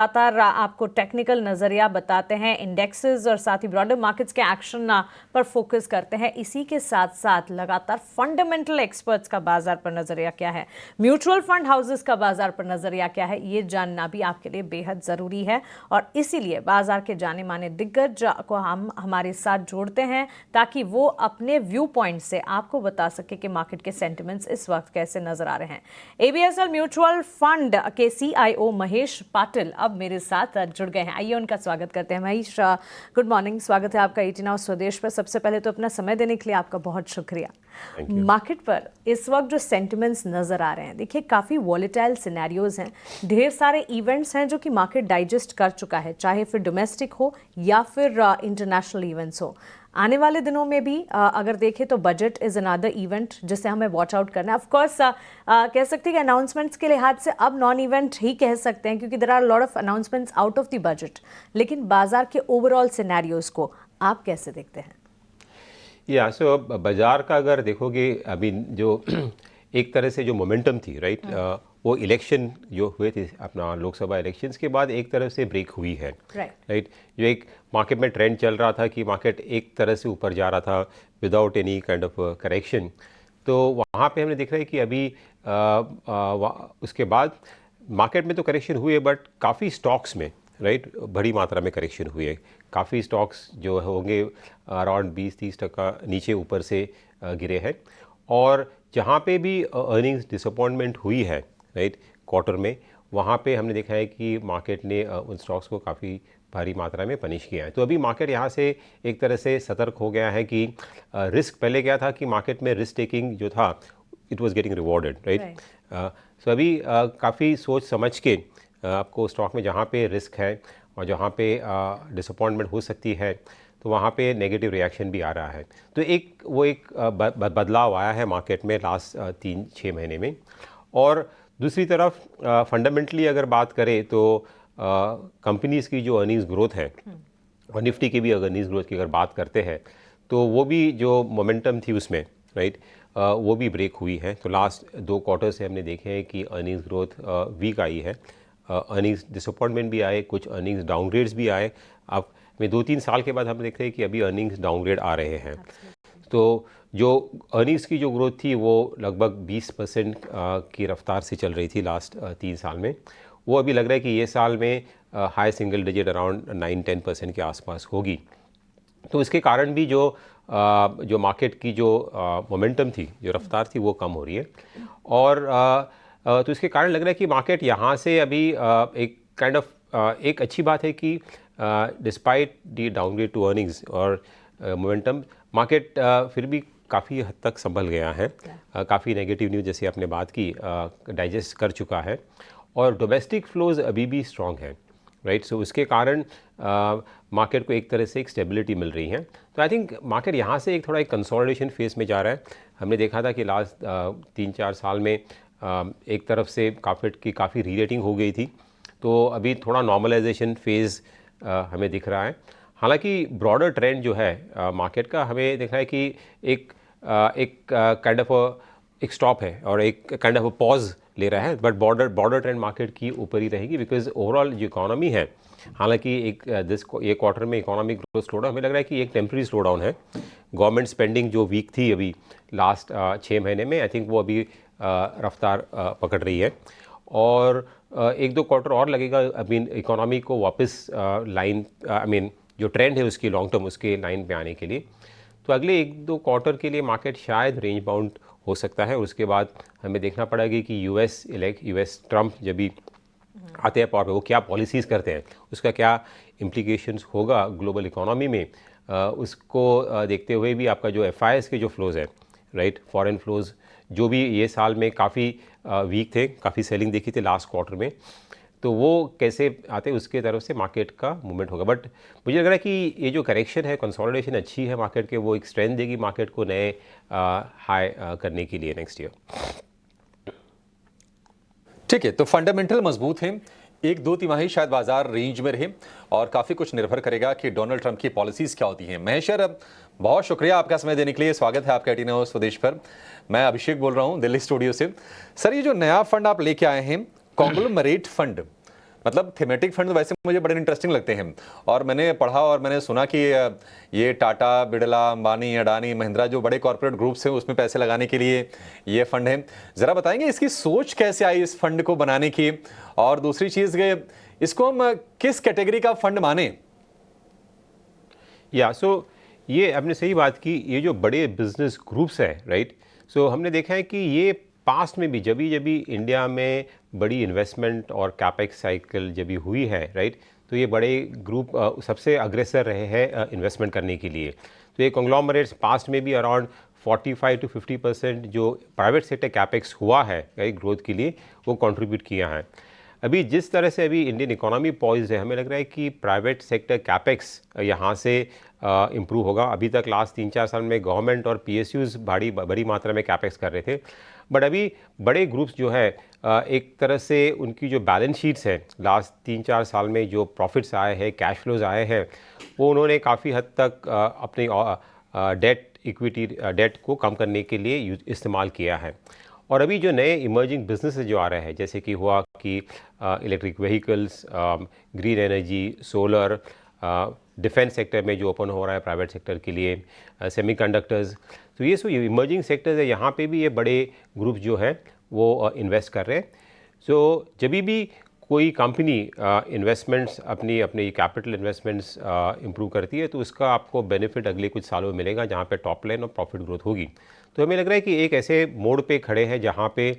लगातार आपको टेक्निकल नज़रिया बताते हैं, इंडेक्सेस और साथ ही ब्रॉडर मार्केट्स के एक्शन पर फोकस करते हैं। इसी के साथ साथ लगातार फंडामेंटल एक्सपर्ट्स का बाजार पर नज़रिया क्या है, म्यूचुअल फंड हाउसेस का बाजार पर नज़रिया क्या है, ये जानना भी आपके लिए बेहद ज़रूरी है। और इसीलिए बाजार के जाने माने दिग्गज को हम हमारे साथ जोड़ते हैं ताकि वो अपने व्यू पॉइंट से आपको बता सके कि मार्केट के सेंटिमेंट्स इस वक्त कैसे नजर आ रहे हैं। एबीएसएल म्यूचुअल फंड के सीआईओ महेश पाटिल अब मेरे साथ जुड़ गए हैं। आइए उनका स्वागत करते हैं। महेश, गुड मॉर्निंग, स्वागत है आपका 18 आवर्स स्वदेश पर। सबसे पहले तो अपना समय देने के लिए आपका बहुत शुक्रिया। मार्केट पर इस वक्त जो सेंटिमेंट्स नजर आ रहे हैं, देखिए काफ़ी वॉलेटाइल सिनेरियोज हैं, ढेर सारे इवेंट्स हैं जो कि मार्केट डाइजेस्ट कर चुका है, चाहे फिर डोमेस्टिक हो या फिर इंटरनेशनल इवेंट्स हो। आने वाले दिनों में भी अगर देखें तो बजट इज़ अनदर इवेंट जिसे हमें वॉच आउट करना है। ऑफ कोर्स कह सकते हैं कि अनाउंसमेंट्स के लिहाज से अब नॉन इवेंट ही कह सकते हैं, क्योंकि there are lot of announcements out of the budget. लेकिन बाजार के ओवरऑल सिनेरियोज को आप कैसे देखते हैं? सो बाजार का अगर देखोगे अभी जो एक तरह से जो मोमेंटम थी, राइट, वो इलेक्शन जो हुए थे अपना लोकसभा इलेक्शंस के बाद एक तरह से ब्रेक हुई है, राइट। जो एक मार्केट में ट्रेंड चल रहा था कि मार्केट एक तरह से ऊपर जा रहा था without any kind of correction, तो वहाँ पे हमने देख रहा है कि अभी उसके बाद मार्केट में तो करेक्शन हुए बट काफ़ी स्टॉक्स में, राइट, बड़ी मात्रा में करेक्शन हुई है। काफ़ी स्टॉक्स जो होंगे अराउंड 20-30% नीचे ऊपर से गिरे हैं। और जहाँ पे भी अर्निंग्स डिसअपॉइंटमेंट हुई है, राइट, क्वार्टर में, वहाँ पे हमने देखा है कि मार्केट ने उन स्टॉक्स को काफ़ी भारी मात्रा में पनिश किया है। तो अभी मार्केट यहाँ से एक तरह से सतर्क हो गया है कि रिस्क पहले क्या था कि मार्केट में रिस्क टेकिंग जो था it was getting rewarded, right. So अभी काफ़ी सोच समझ के आपको स्टॉक में जहाँ पे रिस्क है और जहाँ पे डिसअपॉइंटमेंट हो सकती है तो वहाँ पे नेगेटिव रिएक्शन भी आ रहा है। तो एक बदलाव आया है मार्केट में लास्ट 3-6 महीने में। और दूसरी तरफ फंडामेंटली अगर बात करें तो कंपनीज़ की जो अर्निंग्स ग्रोथ है और निफ्टी की भी अगर अर्निंग्स ग्रोथ की अगर बात करते हैं तो वो भी जो मोमेंटम थी उसमें, राइट, वो भी ब्रेक हुई है। तो लास्ट 2 क्वार्टर से हमने देखे हैं कि अर्निंग्स ग्रोथ वीक आई है, अर्निंग्स डिसअपॉइंटमेंट भी आए, कुछ अर्निंग्स डाउनग्रेड्स भी आए। अब में 2-3 साल के बाद हम देख रहे हैं कि अभी अर्निंग्स डाउनग्रेड आ रहे हैं। तो जो अर्निंग्स की जो ग्रोथ थी वो लगभग 20% की रफ्तार से चल रही थी लास्ट 3 साल में, वो अभी लग रहा है कि ये साल में हाई सिंगल डिजिट अराउंड 9-10% के आसपास होगी। तो इसके कारण भी जो मार्केट की जो मोमेंटम थी, जो रफ्तार थी, वो कम हो रही है। और तो इसके कारण लग रहा है कि मार्केट यहाँ से अभी एक काइंड ऑफ एक अच्छी बात है कि despite the downgrade to earnings और मोमेंटम, मार्केट फिर भी काफ़ी हद तक संभल गया है। काफ़ी नेगेटिव न्यूज़ जैसे आपने बात की डाइजेस्ट कर चुका है और डोमेस्टिक फ्लोज अभी भी स्ट्रॉन्ग है, राइट। सो उसके कारण मार्केट को एक तरह से एक स्टेबिलिटी मिल रही है। तो आई थिंक मार्केट यहाँ से एक थोड़ा एक कंसोलिडेशन फेज में जा रहा है। हमने देखा था कि लास्ट 3-4 साल में एक तरफ से की काफ़ी रीरेटिंग हो गई थी, तो अभी थोड़ा नॉर्मलाइजेशन फेज़ हमें दिख रहा है। हालांकि ब्रॉडर ट्रेंड जो है मार्केट का हमें दिख रहा है कि एक काइंड ऑफ एक स्टॉप है और एक काइंड ऑफ पॉज ले रहा है, बट बॉर्डर ट्रेंड मार्केट की ऊपर ही रहेगी बिकॉज ओवरऑल जो इकोनॉमी है, हालांकि ये क्वार्टर में इकोनॉमिक ग्रोथ स्लो डाउन हमें लग रहा है कि एक टेम्प्रेरी स्लो डाउन है। गवर्नमेंट स्पेंडिंग जो वीक थी अभी लास्ट 6 महीने में, आई थिंक वो अभी रफ्तार पकड़ रही है और 1-2 क्वार्टर और लगेगा अभी इकोनॉमी को वापस लाइन जो ट्रेंड है उसकी लॉन्ग टर्म उसके लाइन पे आने के लिए। तो अगले 1-2 क्वार्टर के लिए मार्केट शायद रेंज बाउंड हो सकता है। उसके बाद हमें देखना पड़ेगा कि यूएस ट्रंप जब भी आते हैं पावर पे, वो क्या पॉलिसीज़ करते हैं, उसका क्या इम्प्लीकेशंस होगा ग्लोबल इकोनॉमी में, उसको देखते हुए भी आपका जो एफआईएस के जो फ्लोज़ है, राइट, फॉरेन फ्लोज़ जो भी ये साल में काफ़ी वीक थे, काफ़ी सेलिंग देखी थी लास्ट क्वार्टर में, तो वो कैसे आते उसके तरफ से मार्केट का मूवमेंट होगा। बट मुझे लग रहा है कि ये जो करेक्शन है, कंसोलिडेशन अच्छी है मार्केट के, वो एक स्ट्रेंथ देगी मार्केट को नए हाई करने के लिए नेक्स्ट ईयर। ठीक है, तो फंडामेंटल मजबूत हैं, 1-2 तिमाही शायद बाजार रेंज में रहे और काफ़ी कुछ निर्भर करेगा कि डोनाल्ड ट्रंप की पॉलिसीज़ क्या होती हैं। महेश सर, बहुत शुक्रिया आपका समय देने के लिए, स्वागत है आपका 18 आवर्स स्वदेश पर। मैं अभिषेक बोल रहा हूँ दिल्ली स्टूडियो से। सर, ये जो नया फंड आप लेके आए हैं, कॉन्ग्लोमरेट फंड, मतलब थीमेटिक फंड वैसे मुझे बड़े इंटरेस्टिंग लगते हैं, और मैंने पढ़ा और मैंने सुना कि ये टाटा, बिरला, अंबानी, अडानी, महिंद्रा जो बड़े कॉर्पोरेट ग्रुप्स हैं उसमें पैसे लगाने के लिए ये फंड है। ज़रा बताएंगे इसकी सोच कैसे आई इस फंड को बनाने की, और दूसरी चीज़ इसको हम किस कैटेगरी का फंड माने? ये आपने सही बात की, ये जो बड़े बिजनेस ग्रुप्स है, राइट, सो हमने देखा है कि ये पास्ट में भी जब भी इंडिया में बड़ी इन्वेस्टमेंट और कैपेक्स साइकिल जब भी हुई है, राइट, तो ये बड़े ग्रुप सबसे अग्रेसर रहे हैं इन्वेस्टमेंट करने के लिए। तो ये कंग्लोमरेट्स पास्ट में भी अराउंड 45 to 50% जो प्राइवेट सेक्टर कैपेक्स हुआ है राइट ग्रोथ के लिए, वो कंट्रीब्यूट किया है। अभी जिस तरह से अभी इंडियन इकोनॉमी पॉइज्ड है, हमें लग रहा है कि प्राइवेट सेक्टर कैपेक्स यहाँ से इम्प्रूव होगा। अभी तक लास्ट 3-4 साल में गवर्नमेंट और PSUs बड़ी मात्रा में कैपेक्स कर रहे थे, बट अभी बड़े ग्रुप्स जो है एक तरह से उनकी जो बैलेंस शीट्स हैं लास्ट 3-4 साल में जो प्रॉफिट्स आए हैं, कैश फ्लोज आए हैं, वो उन्होंने काफ़ी हद तक अपनी डेट को कम करने के लिए इस्तेमाल किया है। और अभी जो नए इमर्जिंग बिजनेसेस जो आ रहे हैं, जैसे कि हुआ कि electric vehicles, green energy, solar, defence sector में जो ओपन हो रहा है प्राइवेट सेक्टर के लिए, सेमीकंडक्टर्स, तो ये सब इमर्जिंग सेक्टर्स है, यहाँ पे भी ये बड़े ग्रुप जो है वो इन्वेस्ट कर रहे हैं। सो जब भी कोई कंपनी इन्वेस्टमेंट्स अपनी कैपिटल इन्वेस्टमेंट्स इम्प्रूव करती है, तो उसका आपको बेनिफिट अगले कुछ सालों में मिलेगा, जहाँ पे टॉप लाइन और प्रॉफिट ग्रोथ होगी। तो हमें लग रहा है कि एक ऐसे मोड़ पे खड़े हैं जहाँ पे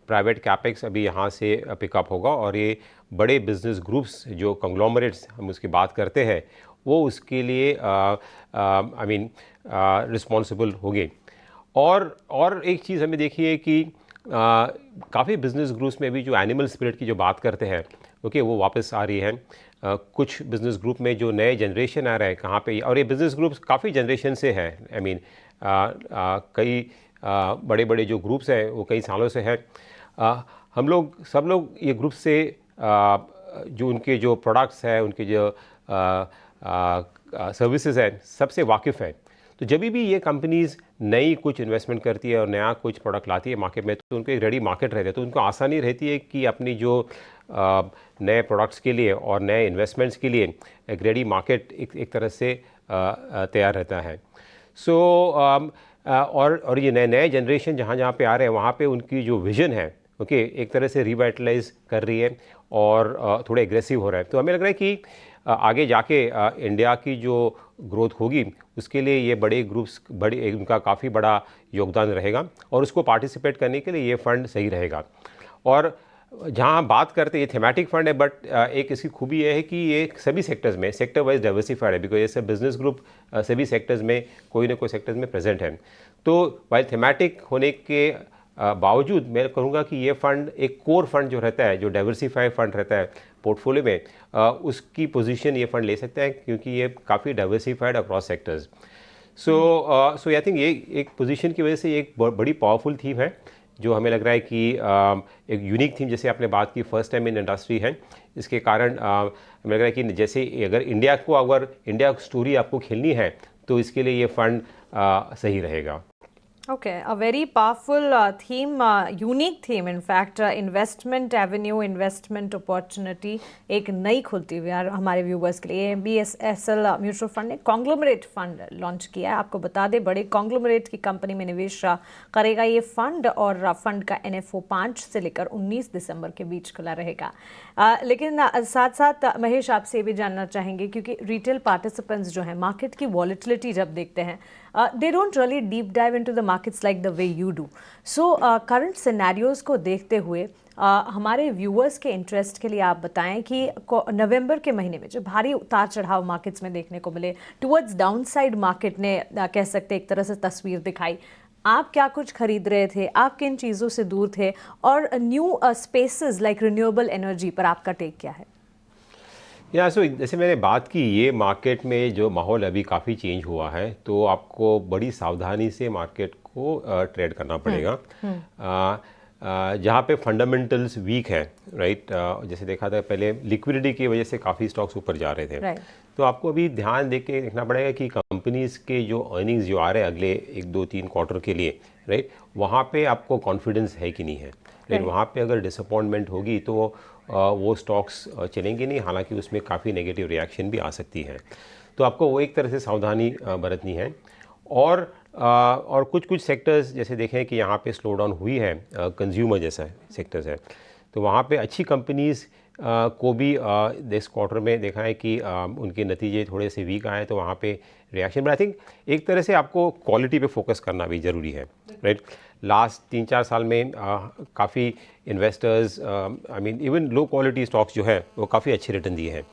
प्राइवेट कैपेक्स अभी यहाँ से पिकअप होगा, और ये बड़े बिजनेस ग्रुप्स जो कंग्लोमरेट्स हम उसकी बात करते हैं, वो उसके लिए रिस्पॉन्सिबल होंगे। और एक चीज़ हमें देखिए कि काफ़ी बिजनेस ग्रुप्स में भी जो एनिमल स्पिरिट की जो बात करते हैं, ओके, वो वापस आ रही है। कुछ बिजनेस ग्रुप में जो नए जनरेशन आ रहा है कहाँ पे, और ये बिजनेस ग्रुप्स काफ़ी जनरेशन से है, कई बड़े बड़े जो ग्रुप्स हैं वो कई सालों से हैं। सब लोग ये ग्रुप से जो उनके जो प्रोडक्ट्स हैं, उनके जो सर्विसेज हैं, सबसे वाकिफ़ है। तो जब भी ये कंपनीज़ नई कुछ इन्वेस्टमेंट करती है और नया कुछ प्रोडक्ट लाती है मार्केट में, तो उनको एक रेडी मार्केट रहता है, तो उनको आसानी रहती है कि अपनी जो नए प्रोडक्ट्स के लिए और नए इन्वेस्टमेंट्स के लिए एक रेडी मार्केट एक तरह से तैयार रहता है। सो और ये नए जनरेशन जहाँ पे आ रहे हैं, वहाँ पे उनकी जो विज़न है, ओके, एक तरह से रिवाइटलाइज कर रही है और थोड़े एग्रेसिव हो रहा है। तो हमें लग रहा है कि आगे जाके इंडिया की जो ग्रोथ होगी उसके लिए ये बड़े ग्रुप्स उनका काफ़ी बड़ा योगदान रहेगा, और उसको पार्टिसिपेट करने के लिए ये फंड सही रहेगा। और जहाँ हम बात करते हैं, ये थीमेटिक फंड है, बट एक इसकी खूबी ये है कि ये सभी सेक्टर्स में सेक्टर वाइज डाइवर्सिफाइड है, बिकॉज ये सब बिजनेस ग्रुप सभी सेक्टर्स में कोई ना कोई सेक्टर्स में प्रेजेंट है। तो वाइल थीमेटिक होने के बावजूद मैं कहूँगा कि ये फंड एक कोर फंड जो रहता है, जो डाइवर्सिफाइड फंड रहता है पोर्टफोलियो में, उसकी पोजीशन ये फंड ले सकता है, क्योंकि ये काफ़ी diversified across sectors. So I think ये एक पोजीशन की वजह से एक बड़ी पावरफुल थीम है, जो हमें लग रहा है कि एक यूनिक थीम, जैसे आपने बात की, फर्स्ट टाइम इन इंडस्ट्री है। इसके कारण हमें लग रहा है कि जैसे अगर इंडिया स्टोरी आपको खेलनी है, तो इसके लिए ये फंड सही रहेगा। Okay, a very powerful theme, unique theme in fact, investment avenue, investment opportunity एक नई खुलती हुई है हमारे व्यूवर्स के लिए। BSSL म्यूचुअल फंड ने कॉन्ग्लोमरेट फंड लॉन्च किया है। आपको बता दें, बड़े कॉन्ग्लोमरेट की कंपनी में निवेश करेगा ये फंड, और फंड का NFO 5 से लेकर 19 दिसंबर के बीच खुला रहेगा। लेकिन साथ साथ महेश, आपसे भी जानना चाहेंगे, क्योंकि रिटेल पार्टिसिपेंट्स जो हैं मार्केट की वॉलेटिलिटी जब देखते हैं, they don't really deep dive into the markets like the way you do. So current scenarios को देखते हुए हमारे व्यूअर्स के इंटरेस्ट के लिए आप बताएं कि नवंबर के महीने में जो भारी उतार चढ़ाव मार्केट्स में देखने को मिले, टुवर्ड्स डाउनसाइड मार्केट ने कह सकते एक तरह से तस्वीर दिखाई, आप क्या कुछ खरीद रहे थे, आप किन चीज़ों से दूर थे, और new spaces like renewable energy पर आपका टेक क्या है? सो जैसे मैंने बात की, ये मार्केट में जो माहौल अभी काफ़ी चेंज हुआ है, तो आपको बड़ी सावधानी से मार्केट को ट्रेड करना पड़ेगा। जहाँ पे फंडामेंटल्स वीक है, राइट, जैसे देखा था पहले लिक्विडिटी की वजह से काफ़ी स्टॉक्स ऊपर जा रहे थे, तो आपको अभी ध्यान दे के देखना पड़ेगा कि कंपनीज के जो अर्निंग्स जो आ रहे हैं अगले 1-2-3 क्वार्टर के लिए, राइट, वहाँ पे आपको कॉन्फिडेंस है कि नहीं है, राइट। वहाँ पे अगर डिसअपॉइंटमेंट होगी तो वो स्टॉक्स चलेंगे नहीं, हालांकि उसमें काफ़ी नेगेटिव रिएक्शन भी आ सकती है। तो आपको वो एक तरह से सावधानी बरतनी है। और कुछ सेक्टर्स जैसे देखें कि यहाँ पे स्लो डाउन हुई है, कंज्यूमर जैसा सेक्टर्स है, तो वहाँ पे अच्छी कंपनीज़ को भी दिस क्वार्टर में देखा है कि उनके नतीजे थोड़े से वीक आए, तो वहाँ पे रिएक्शन। बट आई थिंक एक तरह से आपको क्वालिटी पे फोकस करना भी ज़रूरी है, राइट। लास्ट 3-4 साल में काफ़ी investors I mean even low quality stocks जो है वो काफ़ी अच्छे रिटर्न दिए हैं।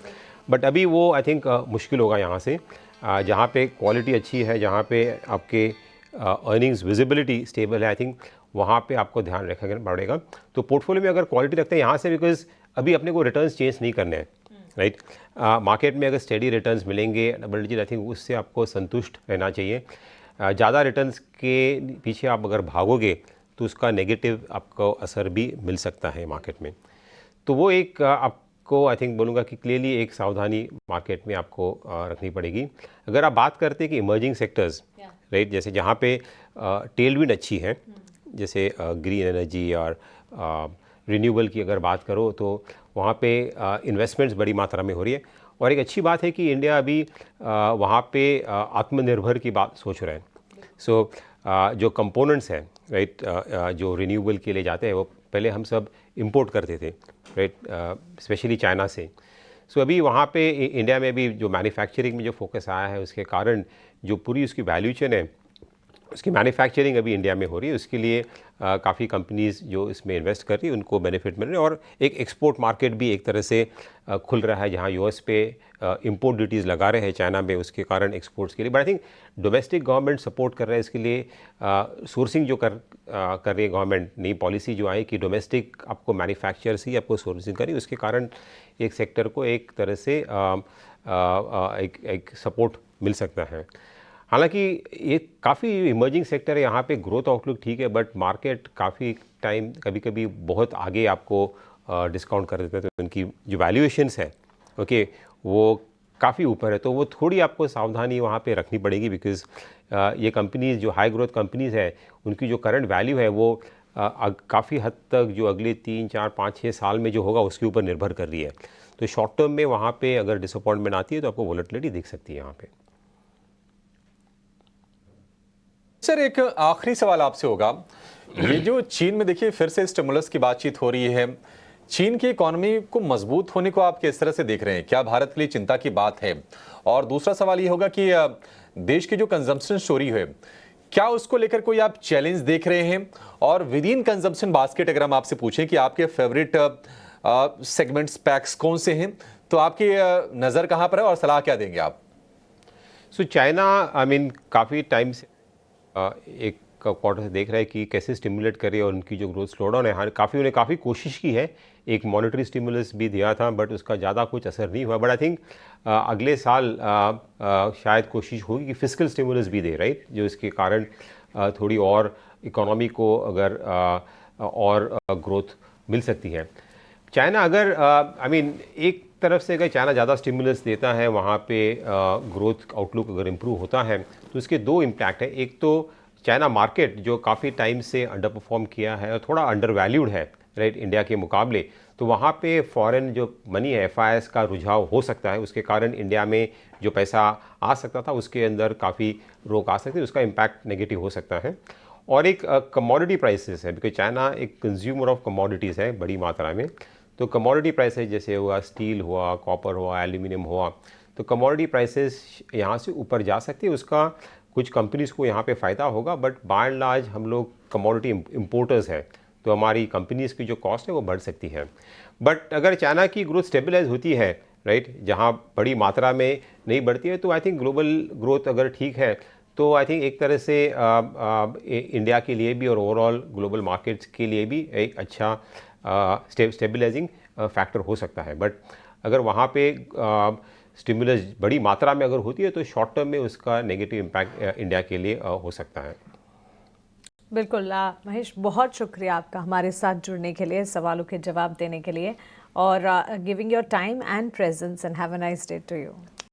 बट अभी वो आई थिंक मुश्किल होगा यहाँ से, जहाँ पे क्वालिटी अच्छी है, जहाँ पे आपके अर्निंग्स विजिबिलिटी स्टेबल है, आई थिंक वहाँ पे आपको ध्यान रखना पड़ेगा। तो पोर्टफोलियो में अगर क्वालिटी रखते हैं यहाँ से, बिकॉज अभी अपने को रिटर्न्स चेंज नहीं करने हैं, राइट। मार्केट में अगर स्टेडी रिटर्न्स मिलेंगे डबल डिजिट, आई थिंक उससे आपको संतुष्ट रहना चाहिए। ज़्यादा रिटर्न्स के पीछे आप अगर भागोगे तो उसका नेगेटिव आपको असर भी मिल सकता है मार्केट में। तो वो एक आपको आई थिंक बोलूँगा कि क्लियरली एक सावधानी मार्केट में आपको रखनी पड़ेगी। अगर आप बात करते हैं कि इमर्जिंग सेक्टर्स, राइट, जैसे जहाँ पे टेलविंड अच्छी है, जैसे ग्रीन एनर्जी और रिन्यूएबल की अगर बात करो, तो वहाँ पे इन्वेस्टमेंट्स बड़ी मात्रा में हो रही है। और एक अच्छी बात है कि इंडिया अभी वहाँ पे आत्मनिर्भर की बात सोच रहा है। सो जो कंपोनेंट्स हैं, राइट, जो रिन्यूएबल के लिए जाते हैं, वो पहले हम सब इंपोर्ट करते थे, राइट, स्पेशली चाइना से। सो अभी वहाँ पे इंडिया में भी जो मैन्युफैक्चरिंग में जो फोकस आया है, उसके कारण जो पूरी उसकी वैल्यू चेन है, उसकी मैन्युफैक्चरिंग अभी इंडिया में हो रही है। उसके लिए काफ़ी कंपनीज़ जो इसमें इन्वेस्ट कर रही है उनको बेनिफिट मिल रहे हैं। और एक एक्सपोर्ट मार्केट भी एक तरह से खुल रहा है, जहाँ यूएस पे इंपोर्ट ड्यूटीज़ लगा रहे हैं चाइना में, उसके कारण एक्सपोर्ट्स के लिए। But I think domestic government support कर रहा है इसके लिए। सोर्सिंग जो कर रही है गवर्नमेंट, नई पॉलिसी जो आई कि डोमेस्टिक आपको मैन्युफैक्चर से ही आपको सोर्सिंग करी, उसके कारण एक सेक्टर को एक तरह से एक सपोर्ट मिल सकता है। हालांकि ये काफ़ी इमर्जिंग सेक्टर है, यहाँ पे ग्रोथ आउटलुक ठीक है, बट मार्केट काफ़ी टाइम कभी कभी बहुत आगे आपको डिस्काउंट कर देते हैं, तो उनकी जो वैल्यूएशंस है, ओके, वो काफ़ी ऊपर है। तो वो थोड़ी आपको सावधानी वहाँ पे रखनी पड़ेगी, बिकॉज़ ये कंपनीज जो हाई ग्रोथ कंपनीज़ है, उनकी जो करंट वैल्यू है वो काफ़ी हद तक जो अगले 3, 4, 5, 6 साल में जो होगा उसके ऊपर निर्भर कर रही है। तो शॉर्ट टर्म में वहाँ पे अगर डिसअपॉइंटमेंट आती है तो आपको वोलेटिलिटी दिख सकती है यहाँ पे। सर, एक आखिरी सवाल आपसे होगा, ये जो चीन में देखिए फिर से स्टिमुलस की बातचीत हो रही है, चीन की इकोनॉमी को मजबूत होने को आप किस तरह से देख रहे हैं? क्या भारत के लिए चिंता की बात है? और दूसरा सवाल ये होगा कि देश की जो कंजम्पशन स्टोरी है, क्या उसको लेकर कोई आप चैलेंज देख रहे हैं? और विद इन कंजम्पशन बास्केट अगर हम आपसे पूछें कि आपके फेवरेट सेगमेंट्स पैक्स कौन से हैं, तो आपकी नज़र कहाँ पर है और सलाह क्या देंगे आप? सो चाइना आई मीन काफ़ी टाइम से एक क्वार्टर से देख रहा है कि कैसे स्टिमुलेट करे, और उनकी जो ग्रोथ स्लो डाउन है, उन्हें काफ़ी कोशिश की है। एक मॉनेटरी स्टिमुलस भी दिया था, बट उसका ज़्यादा कुछ असर नहीं हुआ। बट आई थिंक अगले साल शायद कोशिश होगी कि फिस्कल स्टिमुलस भी दे, राइट, जो इसके कारण थोड़ी और इकोनॉमी को अगर और ग्रोथ मिल सकती है। चाइना अगर आई मीन एक तरफ से अगर चाइना ज़्यादा स्टिमुलस देता है, वहाँ पे ग्रोथ आउटलुक अगर इम्प्रूव होता है, तो इसके दो इम्पैक्ट है। एक तो चाइना मार्केट जो काफ़ी टाइम से अंडर परफॉर्म किया है और थोड़ा अंडर वैल्यूड है, राइट, इंडिया के मुकाबले, तो वहाँ पे फॉरेन जो मनी है, FIIs का रुझाव हो सकता है। उसके कारण इंडिया में जो पैसा आ सकता था उसके अंदर काफ़ी रोक आ सकती है, उसका इम्पैक्ट नेगेटिव हो सकता है। और एक कमोडिटी प्राइसेस है, बिकॉज चाइना एक कंज्यूमर ऑफ कमोडिटीज़ है बड़ी मात्रा में। तो कमोडिटी प्राइसेस जैसे हुआ स्टील हुआ, कॉपर हुआ, एल्यूमिनियम हुआ, तो कमोडिटी प्राइसेस यहाँ से ऊपर जा सकती है। उसका कुछ कंपनीज़ को यहाँ पे फ़ायदा होगा, बट बाय एंड लार्ज हम लोग कमोडिटी इम्पोर्टर्स हैं, तो हमारी कंपनीज़ की जो कॉस्ट है वो बढ़ सकती है। बट अगर चाइना की ग्रोथ स्टेबलाइज होती है, राइट, जहाँ बड़ी मात्रा में नहीं बढ़ती है, तो आई थिंक ग्लोबल ग्रोथ अगर ठीक है, तो आई थिंक एक तरह से इंडिया के लिए भी और ओवरऑल ग्लोबल मार्केट्स के लिए भी एक अच्छा स्टेबलाइजिंग फैक्टर हो सकता है। बट अगर वहाँ पे स्टिमुलस बड़ी मात्रा में अगर होती है, तो शॉर्ट टर्म में उसका नेगेटिव इम्पैक्ट इंडिया के लिए हो सकता है। बिल्कुल महेश, बहुत शुक्रिया आपका हमारे साथ जुड़ने के लिए, सवालों के जवाब देने के लिए, और giving your time and presence, and have a nice day to you.